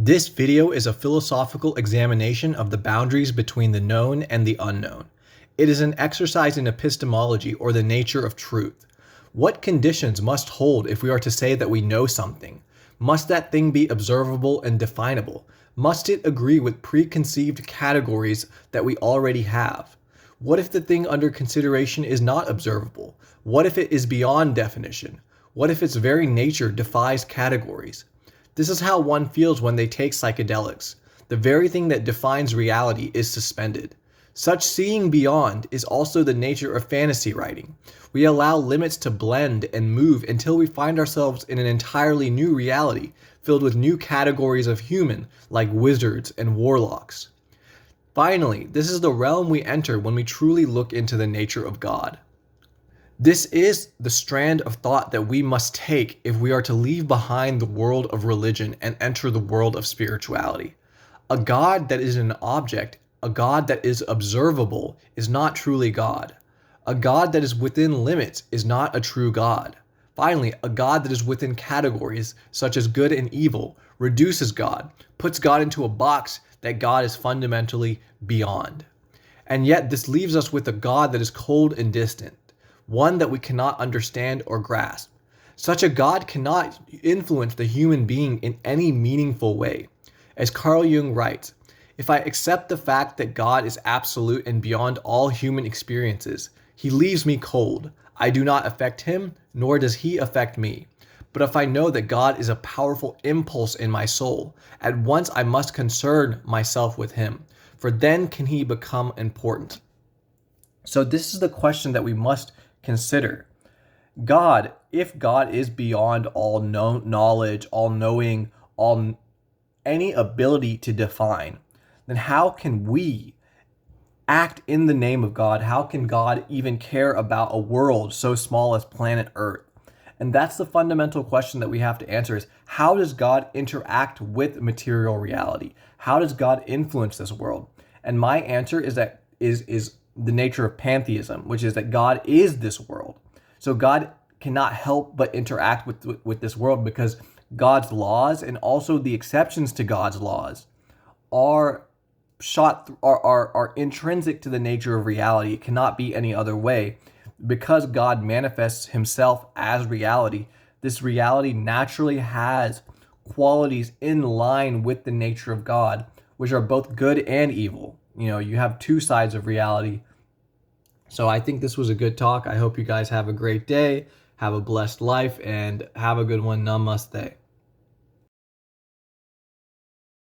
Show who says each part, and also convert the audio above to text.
Speaker 1: This video is a philosophical examination of the boundaries between the known and the unknown. It is an exercise in epistemology, or the nature of truth. What conditions must hold if we are to say that we know something? Must that thing be observable and definable? Must it agree with preconceived categories that we already have? What if the thing under consideration is not observable? What if it is beyond definition? What if its very nature defies categories? This is how one feels when they take psychedelics. The very thing that defines reality is suspended. Such seeing beyond is also the nature of fantasy writing. We allow limits to blend and move until we find ourselves in an entirely new reality, filled with new categories of human, like wizards and warlocks. Finally, this is the realm we enter when we truly look into the nature of God. This is the strand of thought that we must take if we are to leave behind the world of religion and enter the world of spirituality. A God that is an object, a God that is observable, is not truly God. A God that is within limits is not a true God. Finally, a God that is within categories, such as good and evil, reduces God, puts God into a box that God is fundamentally beyond. And yet this leaves us with a God that is cold and distant, one that we cannot understand or grasp. Such a God cannot influence the human being in any meaningful way. As Carl Jung writes, if I accept the fact that God is absolute and beyond all human experiences, he leaves me cold. I do not affect him, nor does he affect me. But if I know that God is a powerful impulse in my soul, at once I must concern myself with him, for then can he become important. So this is the question that we must consider. God, if God is beyond all knowledge, all knowing, any ability to define, then how can we act in the name of God? How can God even care about a world so small as planet Earth? And that's the fundamental question that we have to answer, is how does God interact with material reality? How does God influence this world? And my answer is that is the nature of pantheism, which is that God is this world. So God cannot help but interact with this world, because God's laws and also the exceptions to God's laws are intrinsic to the nature of reality. It cannot be any other way. Because God manifests himself as reality, this reality naturally has qualities in line with the nature of God, which are both good and evil. You have two sides of reality. So I think this was a good talk. I hope you guys have a great day, have a blessed life, and have a good one. Namaste.